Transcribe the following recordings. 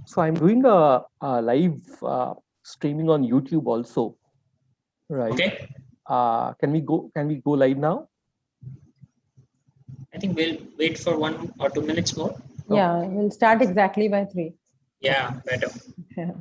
So I'm doing a live streaming on YouTube also, right? Okay. Can we go live now? I think we'll wait for 1 or 2 minutes more. Yeah, we'll start exactly by 3. Yeah, better. Yeah.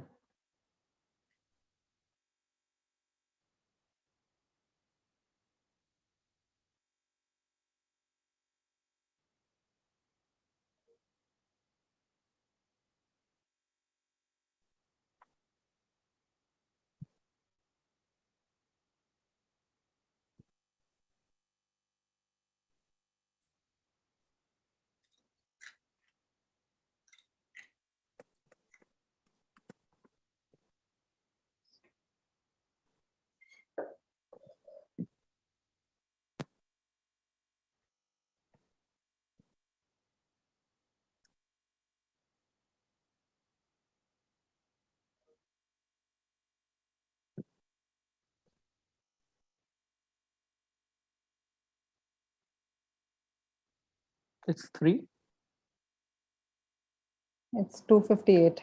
It's 3. It's 2:58.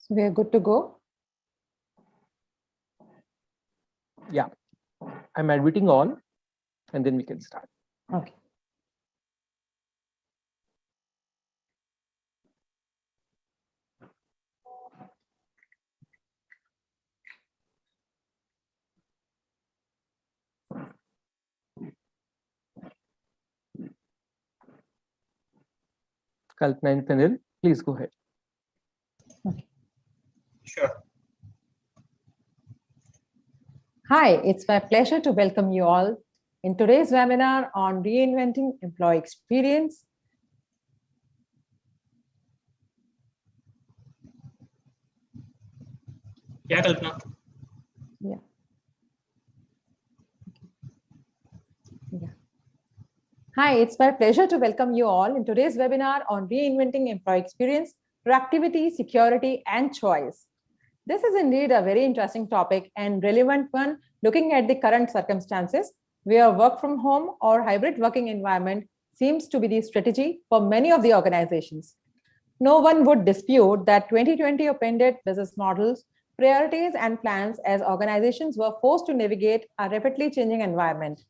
So we are good to go. Yeah, I'm admitting all, and then we can start. Okay. Kalpana and Fenil, please go ahead. Sure. Hi, it's my pleasure to welcome you all in today's webinar on reinventing employee experience. Yeah, Kalpana. Yeah. Yeah. Hi, it's my pleasure to welcome you all in today's webinar on reinventing employee experience, productivity, security, and choice. This is indeed a very interesting topic and relevant one looking at the current circumstances where work from home or hybrid working environment seems to be the strategy for many of the organizations. No one would dispute that 2020 upended business models, priorities, and plans as organizations were forced to navigate a rapidly changing environment.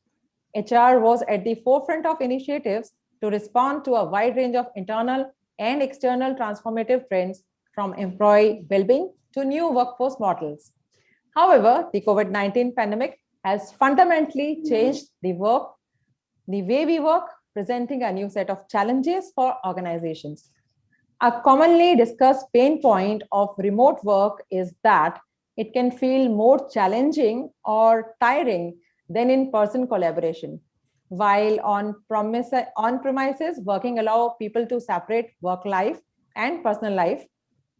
HR was at the forefront of initiatives to respond to a wide range of internal and external transformative trends from employee well-being to new workforce models. However, the COVID-19 pandemic has fundamentally changed the way we work, presenting a new set of challenges for organizations. A commonly discussed pain point of remote work is that it can feel more challenging or tiring than in-person collaboration. While on-premises working allow people to separate work life and personal life,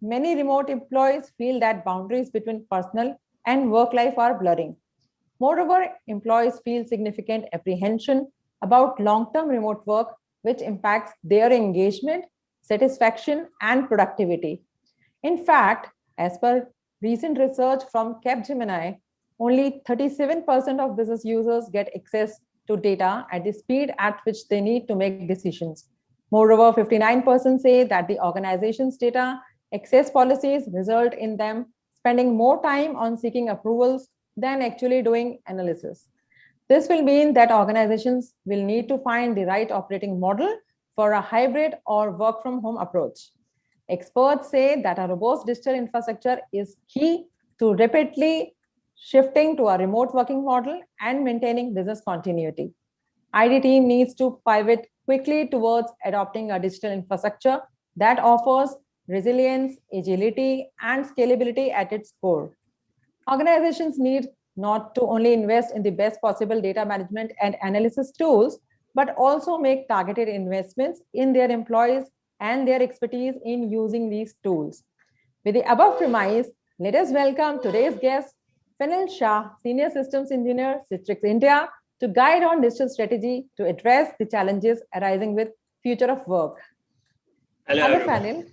many remote employees feel that boundaries between personal and work life are blurring. Moreover, employees feel significant apprehension about long-term remote work, which impacts their engagement, satisfaction, and productivity. In fact, as per recent research from Capgemini, only 37% of business users get access to data at the speed at which they need to make decisions. Moreover, 59% say that the organization's data access policies result in them spending more time on seeking approvals than actually doing analysis. This will mean that organizations will need to find the right operating model for a hybrid or work from home approach. Experts say that a robust digital infrastructure is key to rapidly shifting to a remote working model and maintaining business continuity. ID team needs to pivot quickly towards adopting a digital infrastructure that offers resilience, agility, and scalability at its core. Organizations need not to only invest in the best possible data management and analysis tools, but also make targeted investments in their employees and their expertise in using these tools. With the above premise, let us welcome today's guest, Fenil Shah, Senior Systems Engineer, Citrix India, to guide on digital strategy to address the challenges arising with future of work. Hello, Hello, everyone. Fenil.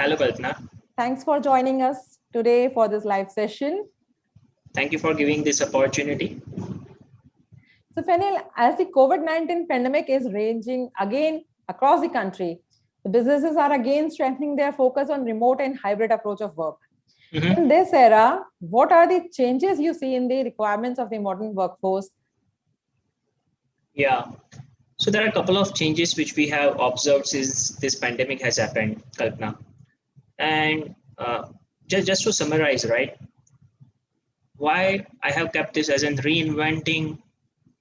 Hello, Kalpana. Thanks for joining us today for this live session. Thank you for giving this opportunity. So, Fenil, as the COVID-19 pandemic is raging again across the country, the businesses are again strengthening their focus on remote and hybrid approach of work. In this era, what are the changes you see in the requirements of the modern workforce? Yeah. So there are a couple of changes which we have observed since this pandemic has happened, Kalpana. And just to summarize, right, why I have kept this as in reinventing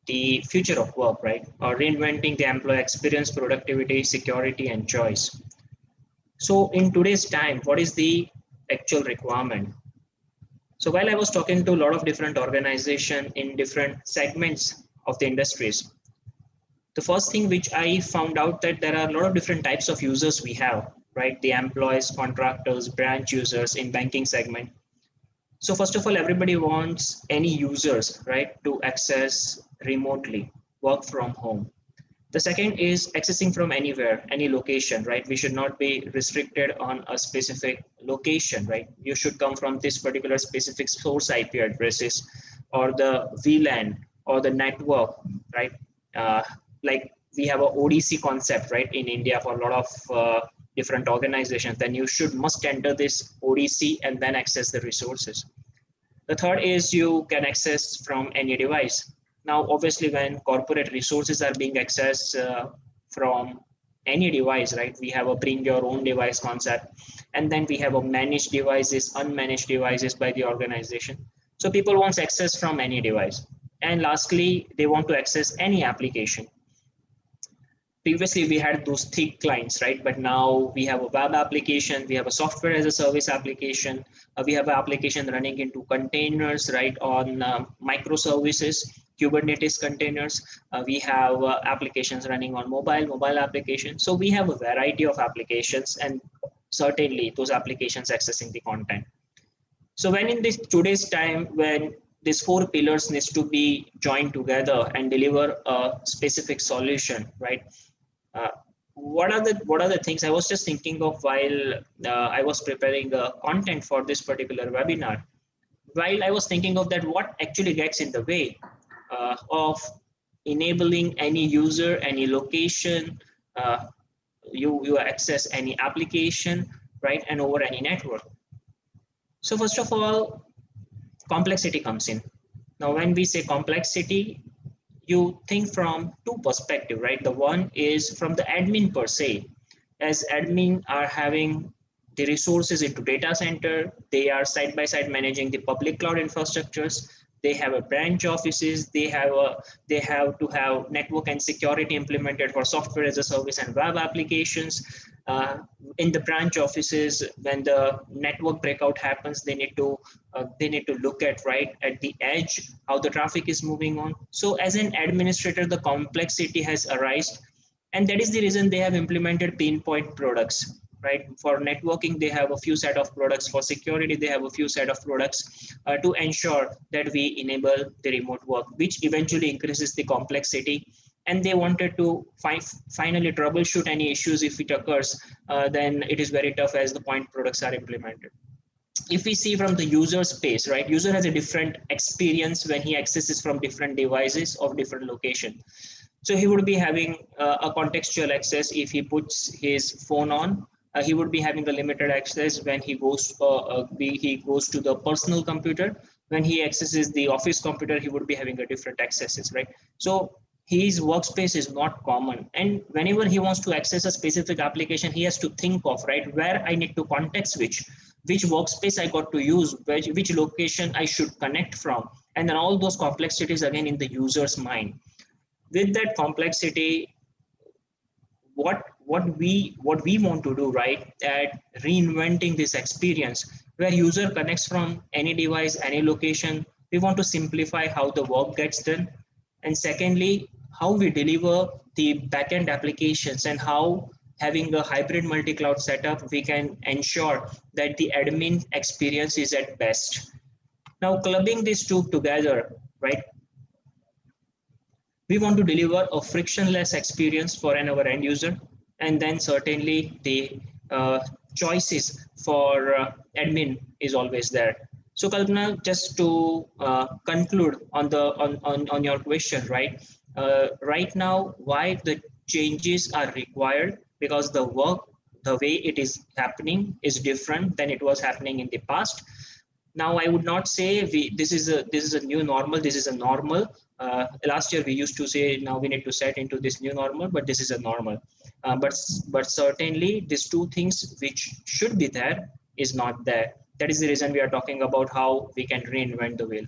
the future of work, right, or reinventing the employee experience, productivity, security, and choice. So in today's time, what is the actual requirement? So while I was talking to a lot of different organizations in different segments of the industries, the first thing which I found out that there are a lot of different types of users we have, right? The employees, contractors, branch users in banking segment. So first of all, everybody wants any users, right, to access remotely, work from home. The second is accessing from anywhere, any location, right? We should not be restricted on a specific location, right? You should come from this particular specific source IP addresses or the VLAN or the network, right? Like we have a ODC concept, right, in India for a lot of different organizations. Then you must enter this ODC and then access the resources. The third is you can access from any device. Now, obviously, when corporate resources are being accessed from any device, right, we have a bring your own device concept, and then we have a managed devices, unmanaged devices by the organization. So people want access from any device. And lastly, they want to access any application. Previously, we had those thick clients, right? But now we have a web application, we have a software as a service application, we have an application running into containers, right, on microservices, Kubernetes containers. We have applications running on mobile applications. So we have a variety of applications, and certainly those applications accessing the content. So when in this today's time, when these four pillars needs to be joined together and deliver a specific solution, right? What are the things I was just thinking of while I was preparing content for this particular webinar? While I was thinking of that, what actually gets in the way of enabling any user, any location, you access any application, right, and over any network. So first of all, complexity comes in. Now, when we say complexity, you think from two perspectives, right? The one is from the admin per se. As admin are having the resources into data center, they are side by side managing the public cloud infrastructures. they have a branch offices, they have to have network and security implemented for software as a service and web applications. In the branch offices, when the network breakout happens, they need to look at right at the edge how the traffic is moving on. So as an administrator, the complexity has arisen, and that is the reason they have implemented pinpoint products. Right, for networking they have a few set of products, for security they have a few set of products, to ensure that we enable the remote work, which eventually increases the complexity. And they wanted to finally troubleshoot any issues if it occurs. Then it is very tough as the point products are implemented. If we see from the user space, right, user has a different experience when he accesses from different devices of different location. So he would be having a contextual access if he puts his phone on. He would be having a limited access when he goes to the personal computer. When he accesses the office computer, he would be having a different accesses, right? So his workspace is not common, and whenever he wants to access a specific application, he has to think of, right, where I need to context which workspace I got to use, which location I should connect from, and then all those complexities again in the user's mind. With that complexity, what we want to do, right, at reinventing this experience where user connects from any device, any location, we want to simplify how the work gets done. And secondly, how we deliver the backend applications, and how having a hybrid multi-cloud setup, we can ensure that the admin experience is at best. Now, clubbing these two together, right, we want to deliver a frictionless experience for our end user, and then certainly the choices for admin is always there. So Kalpana, just to conclude on your question, right? Right now, why the changes are required? Because the work, the way it is happening is different than it was happening in the past. Now I would not say this is a new normal, this is a normal. Last year we used to say now we need to set into this new normal, but this is a normal. But certainly these two things which should be there is not there. That is the reason we are talking about how we can reinvent the wheel.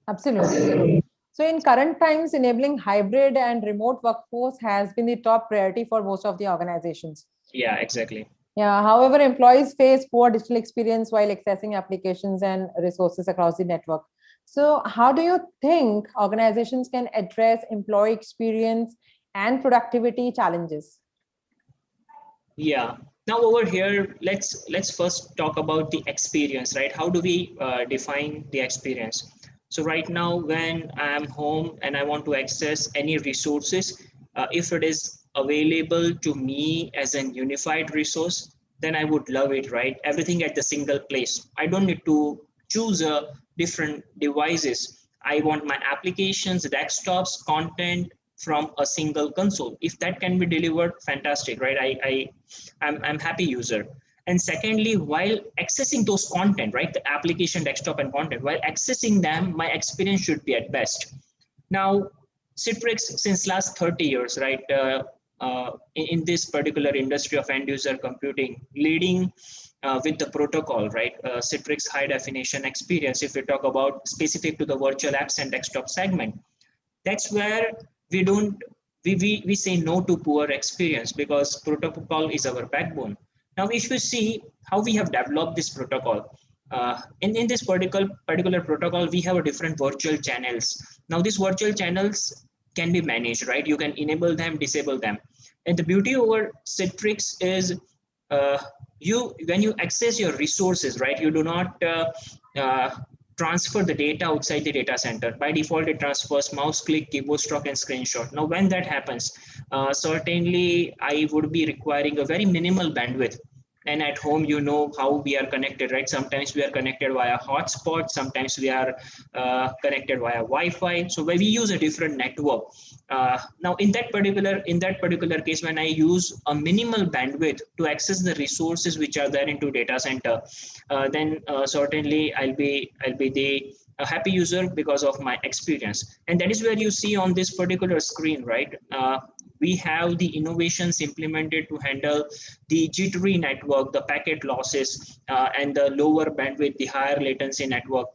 Absolutely. So in current times, enabling hybrid and remote workforce has been the top priority for most of the organizations. Yeah, exactly. Yeah. However, employees face poor digital experience while accessing applications and resources across the network. So how do you think organizations can address employee experience and productivity challenges? Yeah. Now over here, let's first talk about the experience, right? How do we define the experience? So right now, when I'm home and I want to access any resources, if it is available to me as an unified resource, then I would love it, right? Everything at the single place. I don't need to choose different devices. I want my applications, desktops, content from a single console. If that can be delivered, fantastic, right? I'm happy user. And secondly, while accessing those content, right, the application, desktop, and content, while accessing them, my experience should be at best. Now, Citrix, since last 30 years, right, in this particular industry of end user computing, leading with the protocol, right, Citrix high definition experience, if we talk about specific to the virtual apps and desktop segment, that's where we don't, we say no to poor experience, because protocol is our backbone. Now, if you see how we have developed this protocol, in this particular protocol, we have a different virtual channels. Now, these virtual channels can be managed, right? You can enable them, disable them. And the beauty over Citrix is when you access your resources, right, you do not transfer the data outside the data center. By default, it transfers mouse click, keyboard stroke, and screenshot. Now, when that happens, certainly I would be requiring a very minimal bandwidth. And at home, you know how we are connected, right? Sometimes we are connected via hotspot, sometimes we are connected via Wi-Fi. So where we use a different network. Now, in that particular case, when I use a minimal bandwidth to access the resources which are there into data center, then certainly I'll be a happy user because of my experience. And that is where you see on this particular screen, right? We have the innovations implemented to handle the jittery network, the packet losses, and the lower bandwidth, the higher latency network.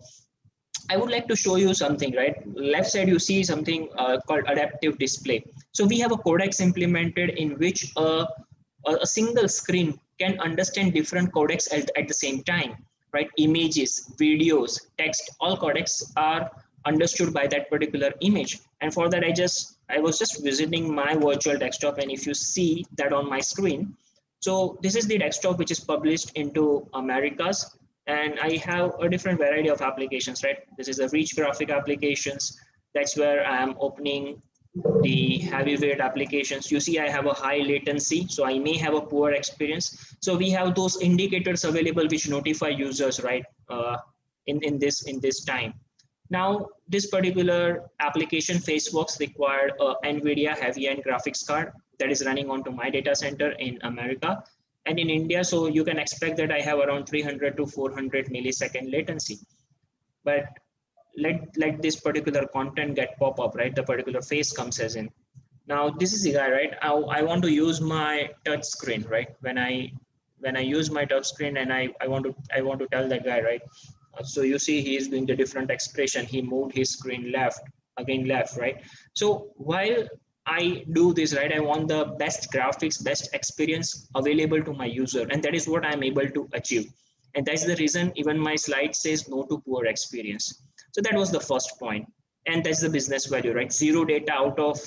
I would like to show you something, right? Left side, you see something called adaptive display. So we have a codecs implemented in which a single screen can understand different codecs at the same time, right? Images, videos, text, all codecs are understood by that particular image. And for that, I was just visiting my virtual desktop, and if you see that on my screen, so this is the desktop which is published into Americas, and I have a different variety of applications, right? This is a rich graphic applications. That's where I am opening the heavyweight applications. You see, I have a high latency, so I may have a poor experience. So we have those indicators available which notify users, right? In this time. Now, this particular application FaceWorks required a NVIDIA heavy-end graphics card that is running onto my data center in America and in India. So you can expect that I have around 300 to 400 millisecond latency. But let this particular content get pop up, right? The particular face comes as in. Now this is the guy, right? I want to use my touch screen, right? When I use my touch screen and I want to tell that guy, right? So you see he is doing the different expression. He moved his screen left, again left, right? So while I do this, right, I want the best graphics, best experience available to my user, and that is what I'm able to achieve. And that's the reason even my slide says no to poor experience. So that was the first point. And that's the business value, right? Zero data out of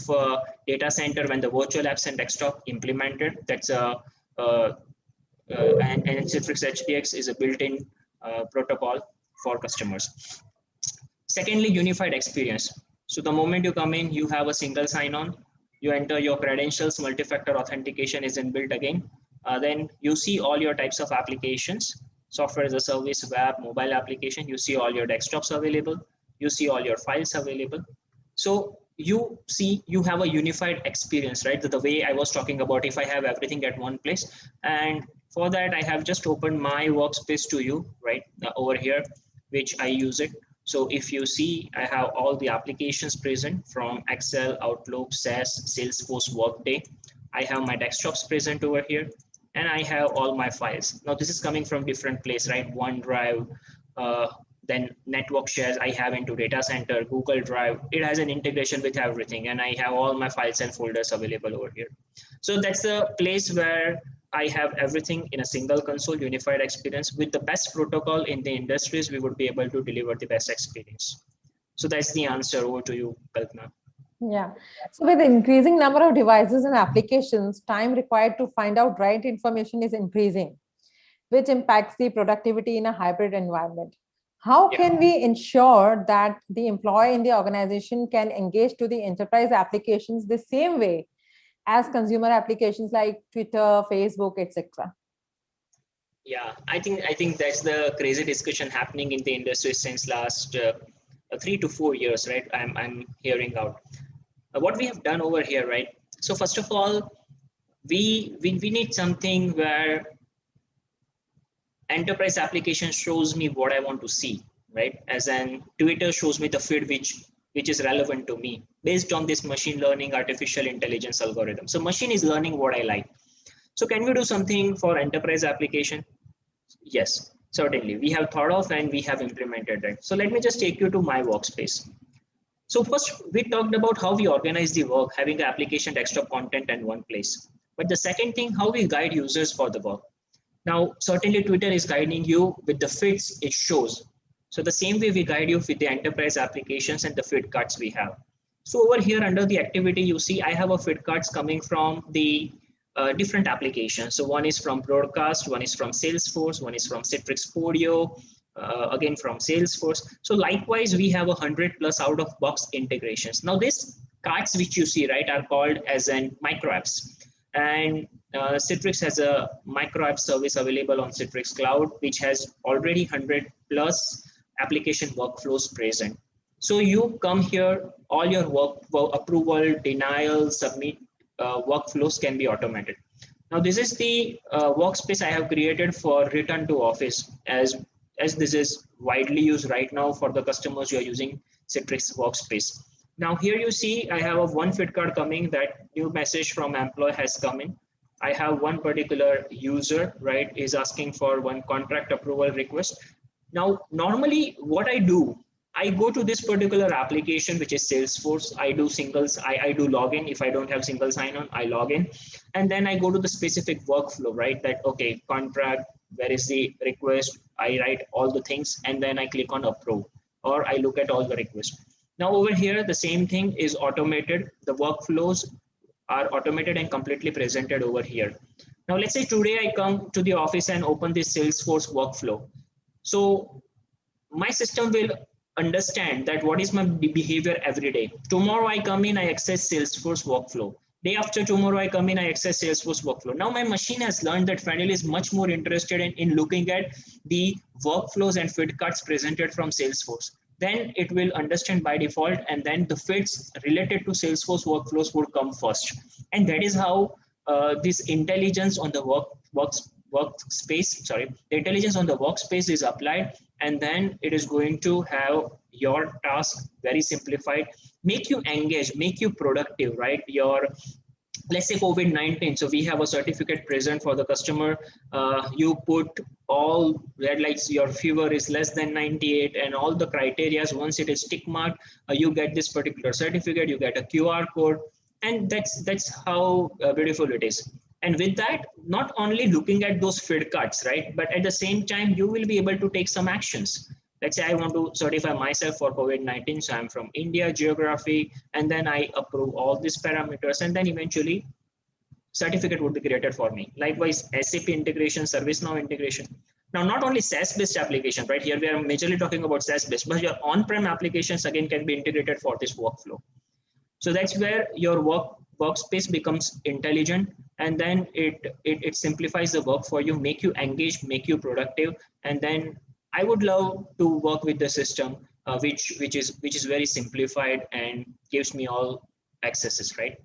data center when the virtual apps and desktop implemented. That's and Citrix HDX is a built-in protocol for customers. Secondly, unified experience. So the moment you come in, you have a single sign-on. You enter your credentials, multi-factor authentication is inbuilt again. Then you see all your types of applications, software as a service, web, mobile application. You see all your desktops available. You see all your files available. So you see, you have a unified experience, right? The way I was talking about, if I have everything at one place. And for that, I have just opened my workspace to you, right? Over here, which I use it. So if you see, I have all the applications present from Excel, Outlook, SAS, Salesforce, Workday. I have my desktops present over here, and I have all my files. Now this is coming from different place, right? OneDrive, then network shares I have into data center, Google Drive. It has an integration with everything, and I have all my files and folders available over here. So that's the place where I have everything in a single console, unified experience. With the best protocol in the industries, we would be able to deliver the best experience. So that's the answer. Over to you, Kalpana. Yeah. So with the increasing number of devices and applications, time required to find out right information is increasing, which impacts the productivity in a hybrid environment. How can we ensure that the employee in the organization can engage to the enterprise applications the same way as consumer applications like Twitter, Facebook, etc.? Yeah, I think that's the crazy discussion happening in the industry since last 3 to 4 years, right? I'm hearing out what we have done over here, right? So first of all, we need something where enterprise application shows me what I want to see, right? As in Twitter shows me the feed which is relevant to me based on this machine learning, artificial intelligence algorithm. So machine is learning what I like. So can we do something for enterprise application? Yes, certainly. We have thought of and we have implemented it. So let me just take you to my workspace. So first, we talked about how we organize the work, having the application desktop content in one place. But the second thing, how we guide users for the work. Now, certainly Twitter is guiding you with the feeds it shows. So the same way we guide you with the enterprise applications and the feed cards we have. So over here under the activity, you see I have a feed cards coming from the different applications. So one is from Broadcast, one is from Salesforce, one is from Citrix Podio, again from Salesforce. So likewise, we have 100+ out-of-box integrations. Now these cards which you see, right, are called as an micro apps. And Citrix has a micro app service available on Citrix Cloud, which has already 100+ application workflows present. So you come here, all your work approval, denial, submit workflows can be automated. Now this is the workspace I have created for return to office, as this is widely used right now for the customers who are using Citrix workspace. Now here you see I have a one feed card coming, that new message from employee has come in. I have one particular user, right, is asking for one contract approval request. Now normally what I do I go to this particular application, which is Salesforce. I do I do login. If I don't have single sign-on, I log in. And then I go to the specific workflow, right? That, okay, contract, where is the request? I write all the things, and then I click on approve, or I look at all the requests. Now over here, the same thing is automated. The workflows are automated and completely presented over here. Now, let's say today I come to the office and open this Salesforce workflow. So my system will understand that what is my behavior every day. Tomorrow I come in, I access Salesforce workflow. Day after tomorrow I come in, I access Salesforce workflow. Now my machine has learned that Fanil is much more interested in looking at the workflows and feed cuts presented from Salesforce. Then it will understand by default, and then the feeds related to Salesforce workflows would come first. And that is how this intelligence on the workspace, the intelligence on the workspace is applied, and then it is going to have your task very simplified, make you engage, make you productive, right? Let's say COVID-19, so we have a certificate present for the customer. You put all red lights, your fever is less than 98, and all the criteria. Once it is tick marked, you get this particular certificate, you get a QR code, and that's how beautiful it is. And with that, not only looking at those feed cuts, right, but at the same time, you will be able to take some actions. Let's say I want to certify myself for COVID-19. So I'm from India, geography, and then I approve all these parameters, and then eventually certificate would be created for me. Likewise, SAP integration, ServiceNow integration. Now, not only SaaS-based application, right? Here we are majorly talking about SaaS-based, but your on-prem applications again can be integrated for this workflow. So that's where your workspace becomes intelligent, and then it simplifies the work for you, make you engaged, make you productive. And then I would love to work with the system, which is very simplified and gives me all accesses, right?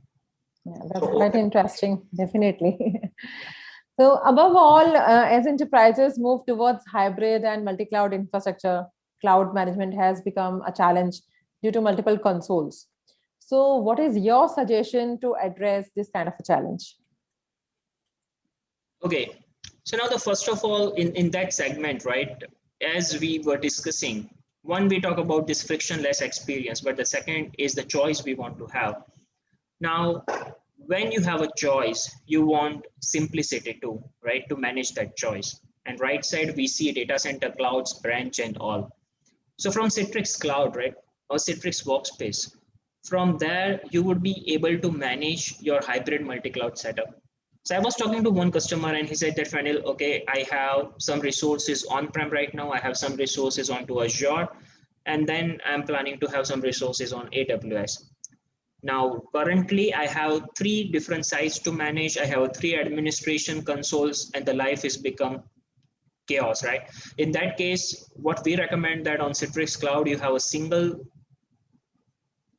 Yeah, that's quite interesting, definitely. So above all, as enterprises move towards hybrid and multi-cloud infrastructure, cloud management has become a challenge due to multiple consoles. So what is your suggestion to address this kind of a challenge? Okay, so now the first of all, in that segment, right, as we were discussing, one, we talk about this frictionless experience, but the second is the choice we want to have. Now, when you have a choice, you want simplicity too, right, to manage that choice. And right side, we see data center, clouds, branch, and all. So from Citrix Cloud, right, or Citrix Workspace, from there, you would be able to manage your hybrid multi-cloud setup. So I was talking to one customer and he said that, Fanil, okay, I have some resources on-prem right now. I have some resources onto Azure, and then I'm planning to have some resources on AWS. Now, currently, I have 3 different sites to manage. I have 3 administration consoles, and the life has become chaos, right? In that case, what we recommend that on Citrix Cloud, you have a single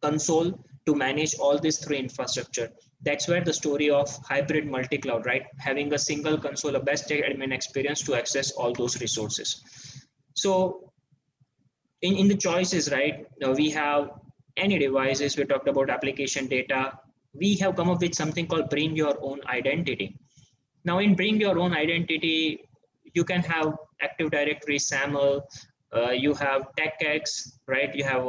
console to manage all these 3 infrastructure. That's where the story of hybrid multi-cloud, right? Having a single console, a best admin experience to access all those resources. So in the choices, right, we have any devices. We talked about application data. We have come up with something called bring your own identity. Now in bring your own identity, you can have Active Directory, SAML, you have TechX, right? You have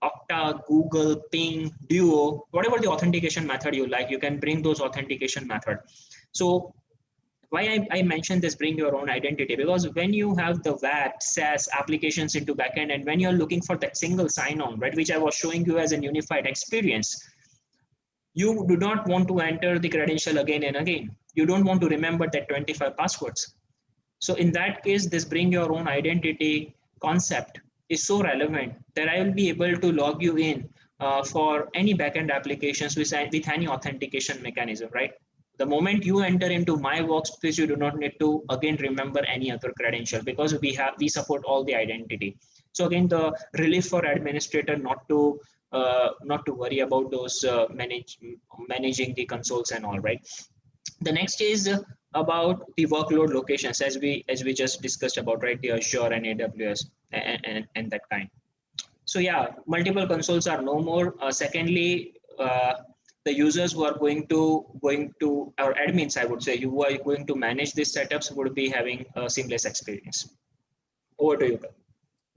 Okta, Google, Ping, Duo, whatever the authentication method you like, you can bring those authentication method. So why I mentioned this bring your own identity, because when you have the web, SaaS applications into backend, and when you're looking for that single sign-on, right, which I was showing you as a unified experience, you do not want to enter the credential again and again. You don't want to remember that 25 passwords. So in that case, this bring your own identity concept is so relevant that I will be able to log you in for any backend applications with any authentication mechanism, right? The moment you enter into my workspace, you do not need to again remember any other credential, because we support all the identity. So again, the relief for administrator not to worry about those managing the consoles and all, right? The next is about the workload locations, as we just discussed about, right, the Azure and AWS and that kind. So yeah, multiple consoles are no more. Secondly, the users who are going to or admins, I would say, who are going to manage these setups would be having a seamless experience. Over to you.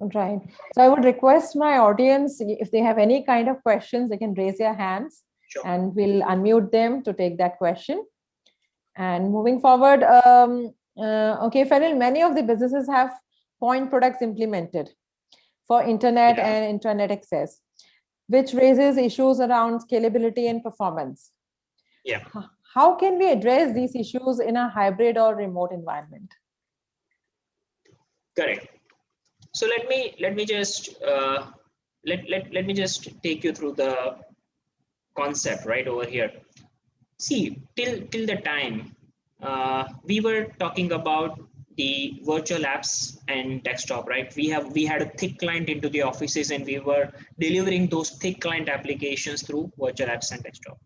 Right. So I would request my audience, if they have any kind of questions, they can raise their hands Sure. and we'll unmute them to take that question. And moving forward, okay, Fenil, many of the businesses have point products implemented for internet and internet access, which raises issues around scalability and performance. Yeah. How can we address these issues in a hybrid or remote environment? Correct. So let me just let me just take you through the concept right over here. See, till the time we were talking about the virtual apps and desktop, right? We had a thick client into the offices, and we were delivering those thick client applications through virtual apps and desktop.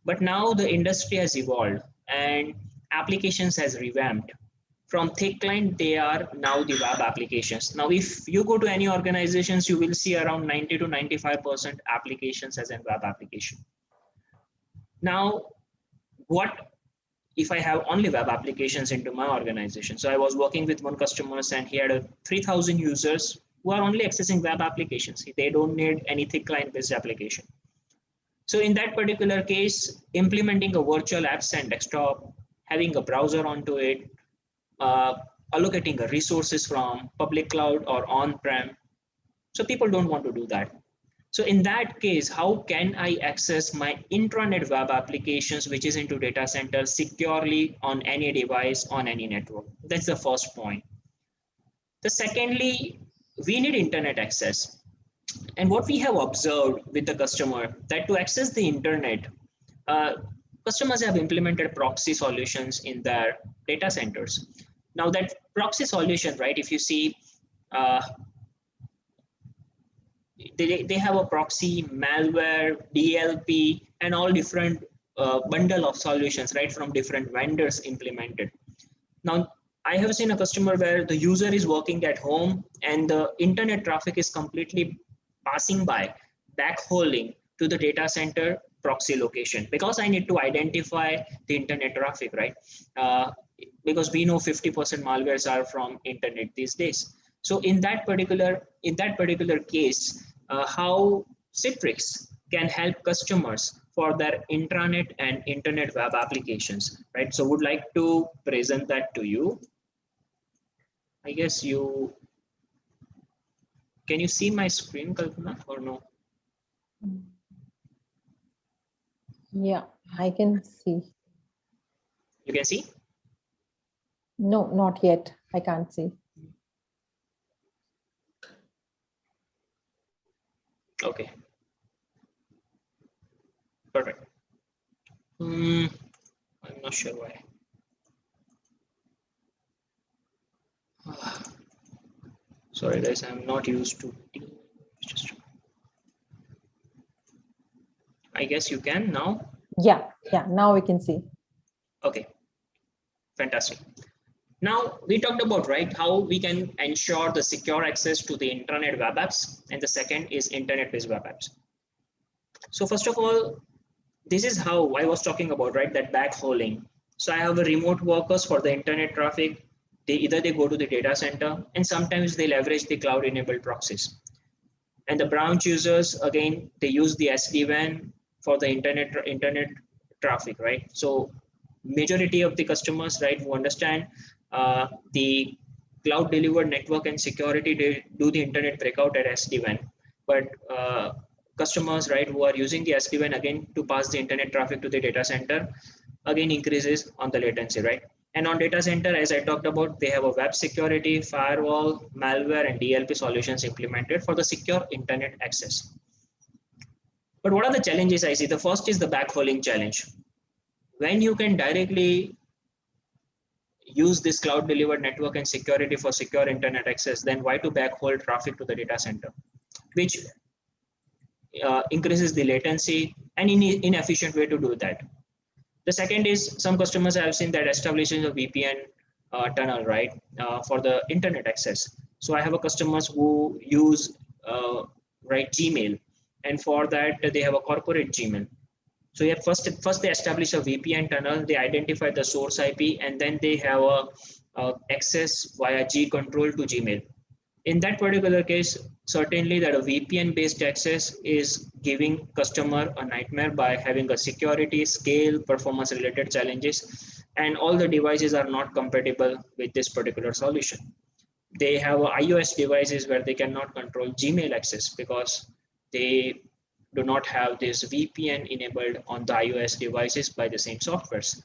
But now the industry has evolved and applications has revamped. From thick client, they are now the web applications. Now, if you go to any organizations, you will see around 90 to 95% applications as a web application. Now, what if I have only web applications into my organization? So I was working with one customer and he had 3,000 users who are only accessing web applications. They don't need any thick client-based application. So in that particular case, implementing a virtual apps and desktop, having a browser onto it, allocating the resources from public cloud or on-prem. So people don't want to do that. So in that case, how can I access my intranet web applications, which is into data center, securely on any device, on any network? That's the first point. The secondly, we need internet access. And what we have observed with the customer, that to access the internet, customers have implemented proxy solutions in their data centers. Now that proxy solution, right, if you see, they have a proxy, malware, DLP, and all different bundle of solutions, right, from different vendors implemented. Now, I have seen a customer where the user is working at home and the internet traffic is completely passing by, backhauling to the data center proxy location, because I need to identify the internet traffic, right? Because we know 50% malwares are from internet these days. So in that particular case, how Citrix can help customers for their intranet and internet web applications, right? So would like to present that to you. I guess can you see my screen, Kalpana, or no? Yeah, I can see. You can see? No, not yet. I can't see. Okay. Perfect. I'm not sure why. Sorry guys, I'm not used to Teams. I guess you can now. Yeah, now we can see. Okay, fantastic. Now we talked about, right, how we can ensure the secure access to the intranet web apps, and the second is internet-based web apps. So first of all, this is how I was talking about, right, that backhauling. So I have a remote workers for the internet traffic. They go to the data center, and sometimes they leverage the cloud-enabled proxies. And the branch users, again, they use the SD-WAN for the internet traffic, right? So majority of the customers, right, who understand the cloud delivered network and security, they do the internet breakout at SD-WAN. But customers, right, who are using the SD-WAN again to pass the internet traffic to the data center, again increases on the latency, right? And on data center, as I talked about, they have a web security, firewall, malware, and DLP solutions implemented for the secure internet access. But what are the challenges I see? The first is the backhauling challenge. When you can directly use this cloud delivered network and security for secure internet access, then why to backhaul traffic to the data center, which increases the latency and inefficient way to do that. The second is, some customers have seen that establishing a VPN tunnel, right, for the internet access. So I have a customers who use right, Gmail, and for that they have a corporate Gmail. So yeah, first they establish a VPN tunnel, they identify the source IP, and then they have a access via G control to Gmail. In that particular case, certainly that a VPN based access is giving customer a nightmare by having a security, scale, performance related challenges, and all the devices are not compatible with this particular solution. They have iOS devices where they cannot control Gmail access because they do not have this VPN enabled on the iOS devices by the same softwares.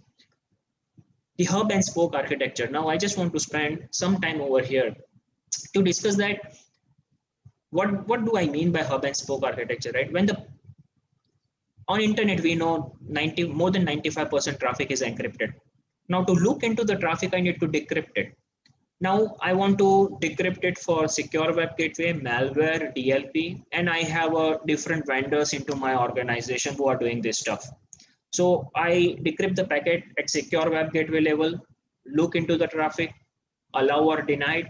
The hub and spoke architecture. Now, I just want to spend some time over here to discuss that what do I mean by hub and spoke architecture, right? When the on internet we know more than 95% traffic is encrypted. Now to look into the traffic, I need to decrypt it. Now I want to decrypt it for secure web gateway, malware, DLP, and I have different vendors into my organization who are doing this stuff. So I decrypt the packet at secure web gateway level, look into the traffic, allow or denied.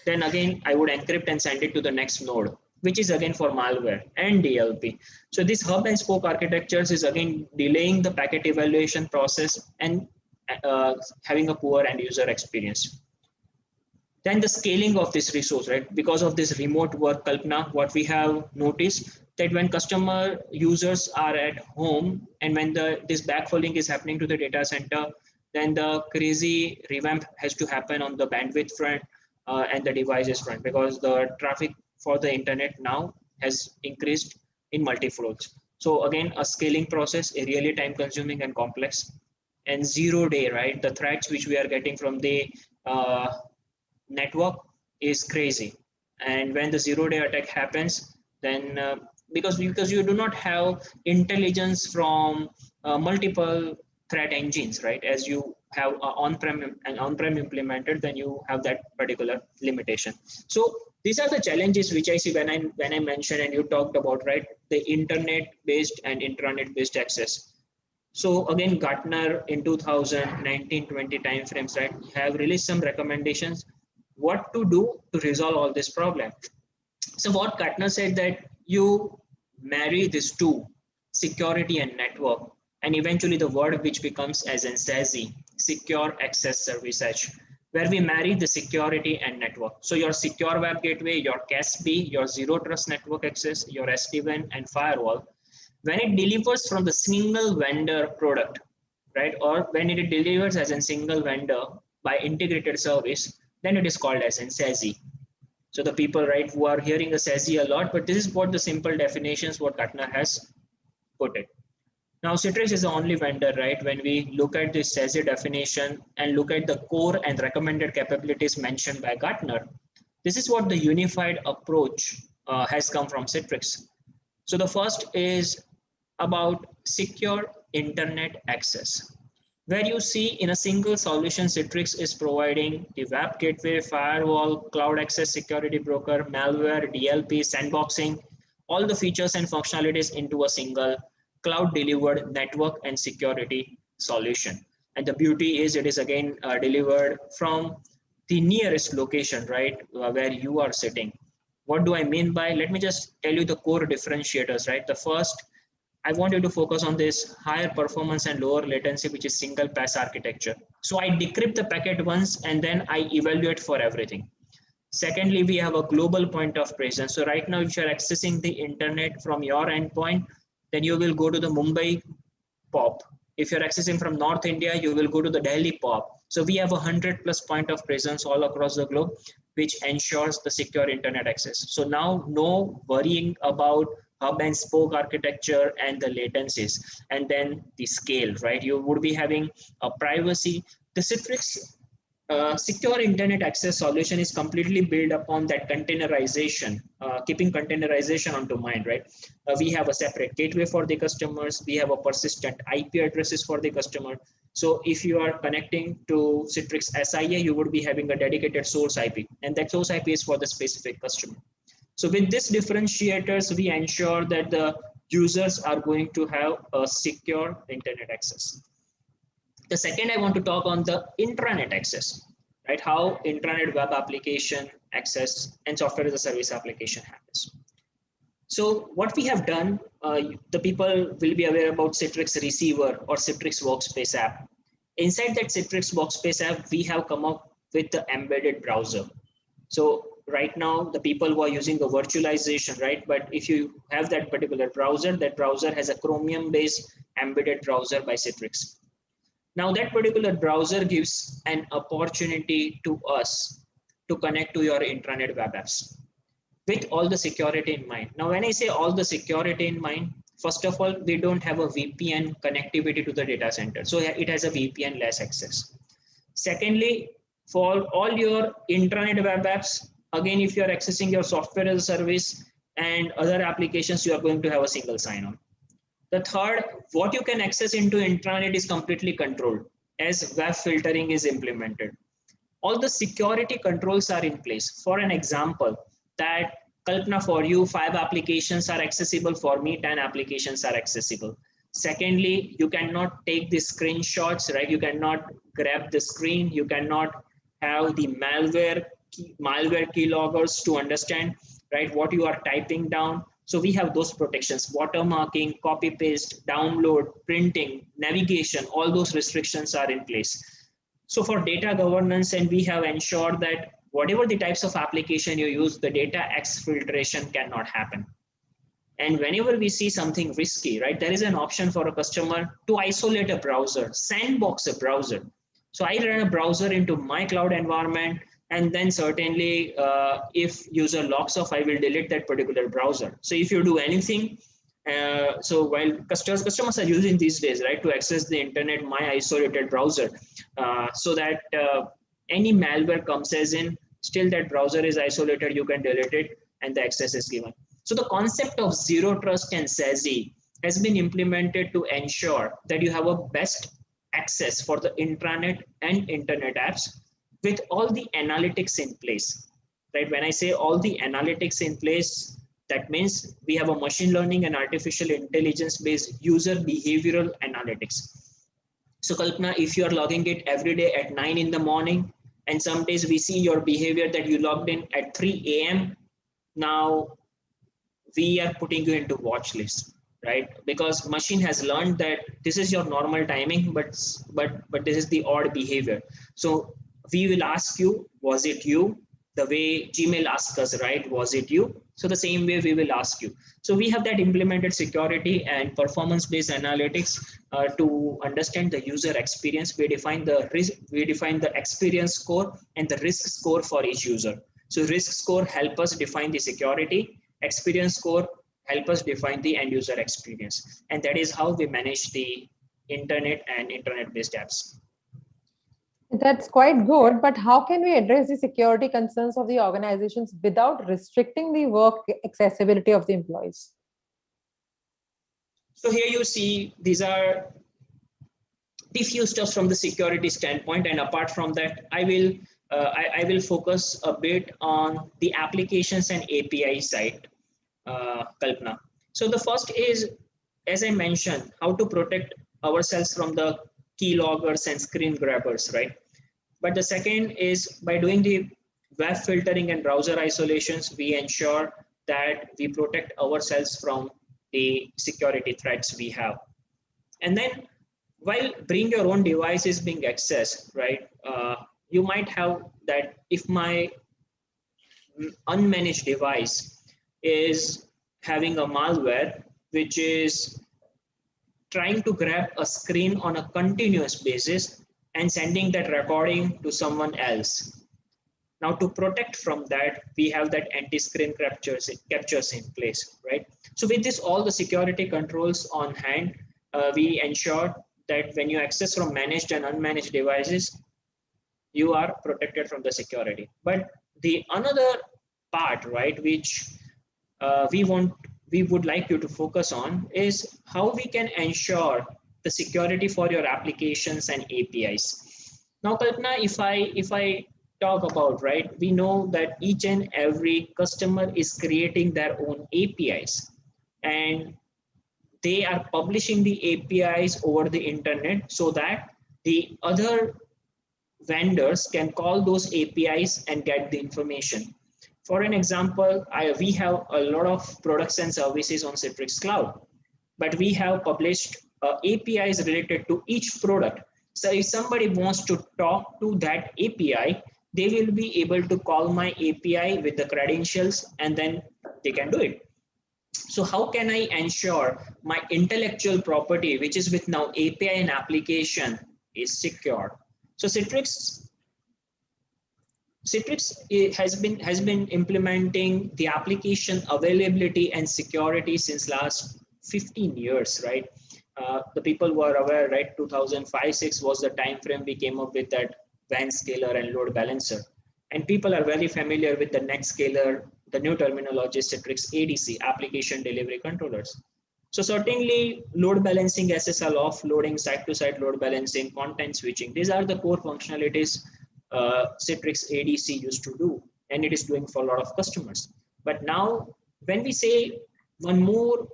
Then again, I would encrypt and send it to the next node, which is again for malware and DLP. So this hub and spoke architectures is again delaying the packet evaluation process and having a poor end user experience. Then the scaling of this resource, right? Because of this remote work, Kalpana, what we have noticed that when customer users are at home and when this backfilling is happening to the data center, then the crazy revamp has to happen on the bandwidth front and the devices front, because the traffic for the internet now has increased in multi-folds. So again, a scaling process, a really time consuming and complex. And 0 day, right? The threats which we are getting from the network is crazy. And when the 0 day attack happens, then because you do not have intelligence from multiple threat engines, right? As you have on-prem implemented, then you have that particular limitation. So these are the challenges which I see when I mentioned and you talked about, right, the internet based and intranet based access. So again, Gartner in 2019-20 timeframes, right, have released some recommendations what to do to resolve all this problem. So what Gartner said that you marry these two, security and network, and eventually the word which becomes as in SASE, Secure Access Service Edge, where we marry the security and network. So your secure web gateway, your CASB, your zero trust network access, your SD-WAN and firewall, when it delivers from the single vendor product, right, or when it delivers as a single vendor by integrated service, then it is called as in SASE. So the people, right, who are hearing the SASE a lot, but this is what the simple definitions what Gartner has put it. Now Citrix is the only vendor, right, when we look at this SASE definition and look at the core and recommended capabilities mentioned by Gartner, this is what the unified approach has come from Citrix. So the first is about secure internet access, where you see in a single solution, Citrix is providing the web gateway, firewall, cloud access security broker, malware, DLP, sandboxing, all the features and functionalities into a single cloud delivered network and security solution. And the beauty is it is again delivered from the nearest location, right, where you are sitting. What do I mean by? Let me just tell you the core differentiators, right? The first, I want you to focus on this higher performance and lower latency, which is single pass architecture. So I decrypt the packet once and then I evaluate for everything. Secondly, we have a global point of presence. So right now, if you're accessing the internet from your endpoint, then you will go to the Mumbai POP. If you're accessing from North India, you will go to the Delhi POP. So we have 100+ point of presence all across the globe, which ensures the secure internet access. So now no worrying about hub and spoke architecture and the latencies, and then the scale, right? You would be having a privacy. The Citrix secure internet access solution is completely built upon that containerization, keeping containerization onto mind, right? We have a separate gateway for the customers. We have a persistent IP addresses for the customer. So if you are connecting to Citrix SIA, you would be having a dedicated source IP, and that source IP is for the specific customer. So with these differentiators, we ensure that the users are going to have a secure internet access. The second, I want to talk on the intranet access, right? How intranet web application access and software as a service application happens. So what we have done, the people will be aware about Citrix Receiver or Citrix Workspace app. Inside that Citrix Workspace app, we have come up with the embedded browser. So right now the people who are using the virtualization, right? But if you have that particular browser, that browser has a Chromium based embedded browser by Citrix. Now that particular browser gives an opportunity to us to connect to your intranet web apps with all the security in mind. Now, when I say all the security in mind, first of all, we don't have a VPN connectivity to the data center. So it has a VPN less access. Secondly, for all your intranet web apps, again, if you are accessing your software as a service and other applications, you are going to have a single sign-on. The third, what you can access into intranet is completely controlled as web filtering is implemented. All the security controls are in place. For an example, that Kalpana, for you, 5 applications are accessible. For me, 10 applications are accessible. Secondly, you cannot take the screenshots, right? You cannot grab the screen. You cannot have the malware keyloggers to understand, right, what you are typing down. So we have those protections: watermarking, copy paste, download, printing, navigation. All those restrictions are in place. So for data governance, and we have ensured that whatever the types of application you use, the data exfiltration cannot happen. And whenever we see something risky, right, there is an option for a customer to isolate a browser, sandbox a browser. So I run a browser into my cloud environment, and then certainly if user logs off, I will delete that particular browser. So if you do anything, so while customers are using these days, right, to access the internet, my isolated browser, so that any malware comes as in, still that browser is isolated, you can delete it, and the access is given. So the concept of zero trust and SASE has been implemented to ensure that you have a best access for the intranet and internet apps with all the analytics in place, right? When I say all the analytics in place, that means we have a machine learning and artificial intelligence based user behavioral analytics. So Kalpana, if you are logging it every day at 9 in the morning, and some days we see your behavior that you logged in at 3 a.m., now we are putting you into watch list, right? Because machine has learned that this is your normal timing, but this is the odd behavior. So we will ask you, was it you? The way Gmail asks us, right? Was it you? So the same way we will ask you. So we have that implemented security and performance-based analytics to understand the user experience. We define the experience score and the risk score for each user. So risk score help us define the security. Experience score help us define the end user experience. And that is how we manage the internet and internet-based apps. That's quite good, but how can we address the security concerns of the organizations without restricting the work accessibility of the employees? So here you see, these are the few steps from the security standpoint. And apart from that, I will focus a bit on the applications and API side, Kalpana. So the first is, as I mentioned, how to protect ourselves from the keyloggers and screen grabbers, right? But the second is by doing the web filtering and browser isolations, we ensure that we protect ourselves from the security threats we have. And then while bring your own device is being accessed, right? You might have that if my unmanaged device is having a malware, which is trying to grab a screen on a continuous basis and sending that recording to someone else. Now, to protect from that, we have that anti-screen captures in place, right? So with this, all the security controls on hand, we ensure that when you access from managed and unmanaged devices, you are protected from the security. But the another part, right, which we would like you to focus on is how we can ensure the security for your applications and APIs. Now, Kalpana, if I talk about, right, we know that each and every customer is creating their own APIs, and they are publishing the APIs over the internet so that the other vendors can call those APIs and get the information. For an example, we have a lot of products and services on Citrix Cloud, but we have published APIs related to each product. So if somebody wants to talk to that API, they will be able to call my API with the credentials and then they can do it. So how can I ensure my intellectual property, which is with now API and application, is secure? So Citrix has been implementing the application availability and security since last 15 years, right? The people were aware, right? 2005-6 was the time frame we came up with that WAN scaler and load balancer, and people are very familiar with the net scaler, the new terminology Citrix ADC, application delivery controllers. So certainly load balancing, SSL offloading, site-to-site load balancing, content switching, these are the core functionalities Citrix ADC used to do, and it is doing for a lot of customers. But now when we say one more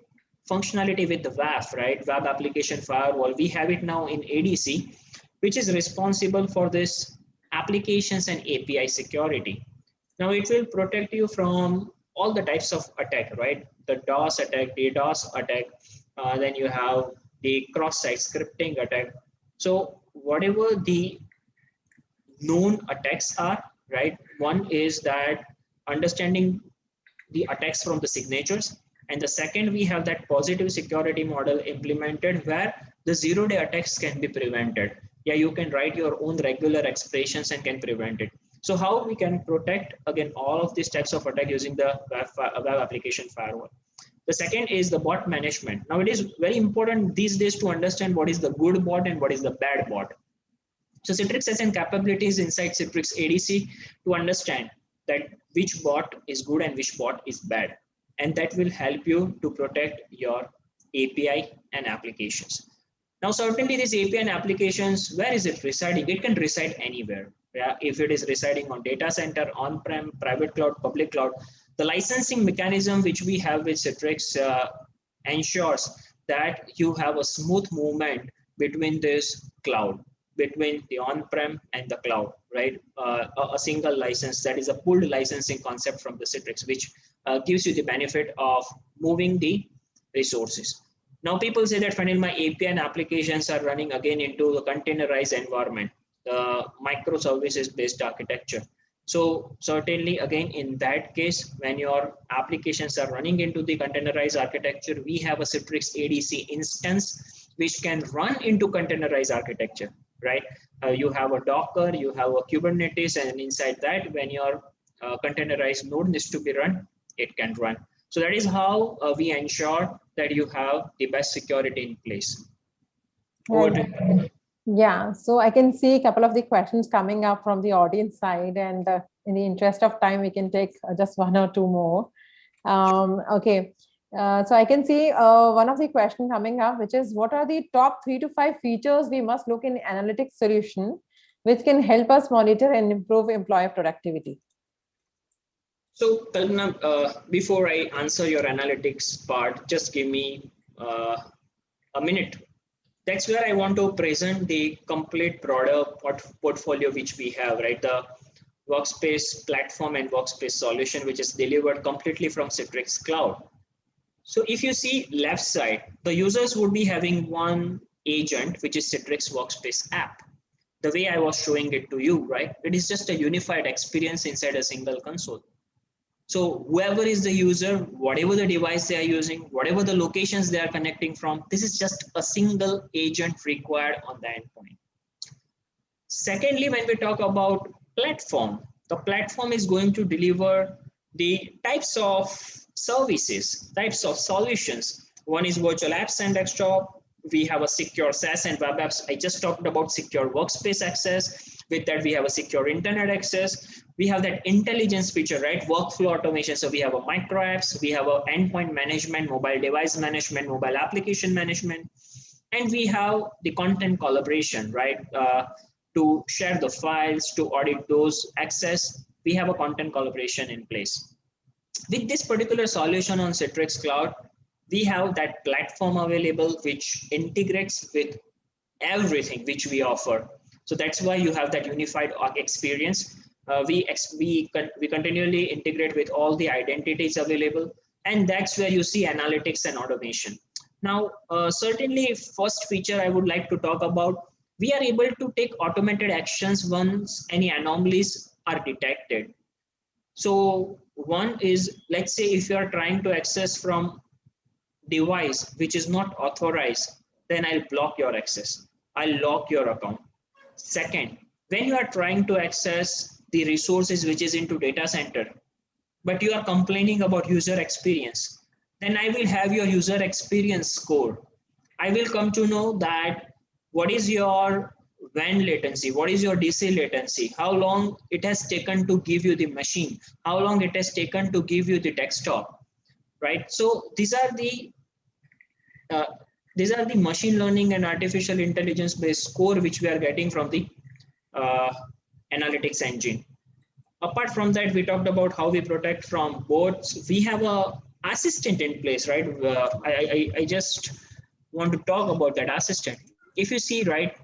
functionality with the WAF, right, web application firewall, we have it now in ADC, which is responsible for this applications and API security. Now it will protect you from all the types of attack, right? The DOS attack, DDoS attack, then you have the cross-site scripting attack. So whatever the known attacks are, right? One is that understanding the attacks from the signatures. And the second, we have that positive security model implemented where the zero-day attacks can be prevented. Yeah, you can write your own regular expressions and can prevent it. So how we can protect, again, all of these types of attack using the web application firewall. The second is the bot management. Now it is very important these days to understand what is the good bot and what is the bad bot. So Citrix has some capabilities inside Citrix ADC to understand that which bot is good and which bot is bad. And that will help you to protect your API and applications. Now, certainly these API and applications, where is it residing? It can reside anywhere. Yeah? If it is residing on data center, on-prem, private cloud, public cloud, the licensing mechanism which we have with Citrix ensures that you have a smooth movement between this cloud, between the on-prem and the cloud, right? A single license, that is a pooled licensing concept from the Citrix, which gives you the benefit of moving the resources. Now people say that Fanil, my API and applications are running again into the containerized environment, the microservices based architecture. So certainly again, in that case, when your applications are running into the containerized architecture, we have a Citrix ADC instance which can run into containerized architecture, right? You have a Docker, you have a Kubernetes, and inside that, when your containerized node needs to be run, it can run. So that is how we ensure that you have the best security in place. Yeah, so I can see a couple of the questions coming up from the audience side, and in the interest of time, we can take just one or two more. Okay, so I can see one of the questions coming up, which is what are the top 3 to 5 features we must look in analytics solution, which can help us monitor and improve employee productivity? So, Kalpana, before I answer your analytics part, just give me a minute. That's where I want to present the complete broader portfolio which we have, right? The workspace platform and workspace solution, which is delivered completely from Citrix Cloud. So if you see left side, the users would be having one agent, which is Citrix Workspace app. The way I was showing it to you, right? It is just a unified experience inside a single console. So whoever is the user, whatever the device they are using, whatever the locations they are connecting from, this is just a single agent required on the endpoint. Secondly, when we talk about platform, the platform is going to deliver the types of services, types of solutions. One is virtual apps and desktop. We have a secure SaaS and web apps. I just talked about secure workspace access. With that, we have a secure internet access. We have that intelligence feature, right? Workflow automation. So we have a micro apps, we have a endpoint management, mobile device management, mobile application management, and we have the content collaboration, right? To share the files, to audit those access, we have a content collaboration in place. With this particular solution on Citrix Cloud, we have that platform available which integrates with everything which we offer. So that's why you have that unified experience. We continually integrate with all the identities available, and that's where you see analytics and automation. Now, certainly first feature I would like to talk about, we are able to take automated actions once any anomalies are detected. So one is, let's say if you are trying to access from device which is not authorized, then I'll block your access. I'll lock your account. Second, when you are trying to access the resources which is into data center, but you are complaining about user experience, then I will have your user experience score. I will come to know that what is your WAN latency, what is your DC latency, how long it has taken to give you the machine, how long it has taken to give you the desktop, right? So uh, these are the machine learning and artificial intelligence based score which we are getting from the uh, analytics engine. Apart from that, we talked about how we protect from bots. We have a assistant in place, right? I just want to talk about that assistant. If you see, right,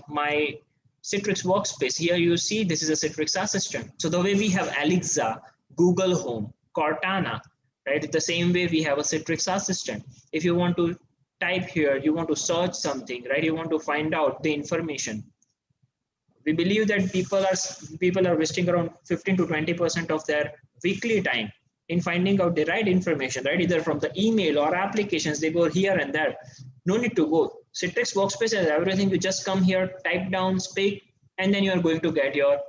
my Citrix workspace here, you see this is a Citrix assistant. So the way we have Alexa, Google Home, Cortana, right? The same way we have a Citrix assistant. If you want to type here, you want to search something, right? You want to find out the information. We believe that people are wasting around 15 to 20% of their weekly time in finding out the right information, right? Either from the email or applications, they go here and there. No need to go. Citrix workspace has everything. You just come here, type down, speak, and then you are going to get your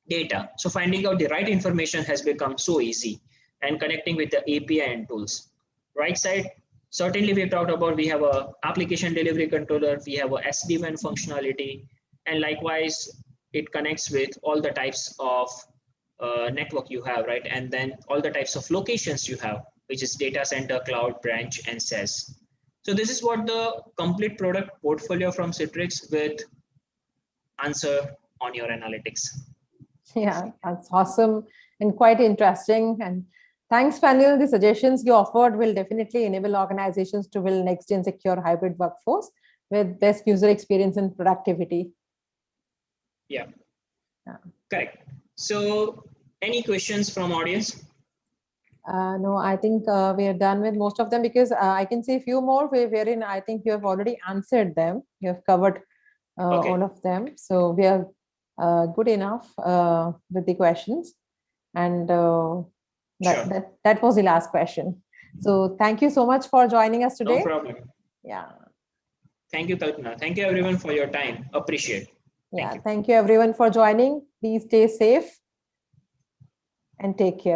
data. So finding out the right information has become so easy, and connecting with the API and tools. Right side, certainly we talked about, we have a application delivery controller, we have a SD-WAN functionality, and likewise it connects with all the types of network you have, right? And then all the types of locations you have, which is data center, cloud, branch, and SaaS. So this is what the complete product portfolio from Citrix with answer on your analytics. Yeah, that's awesome and quite interesting. And thanks, Fanil. The suggestions you offered will definitely enable organizations to build next-gen secure hybrid workforce with best user experience and productivity. Yeah. Correct. So any questions from audience? No, I think we are done with most of them, because I can see a few more wherein I think you have already answered them. You have covered all of them. So we are good enough with the questions. And that was the last question. So thank you so much for joining us today. No problem. Yeah. Thank you, Kalpana. Thank you, everyone, for your time. Appreciate. Thank you everyone for joining. Please stay safe and take care.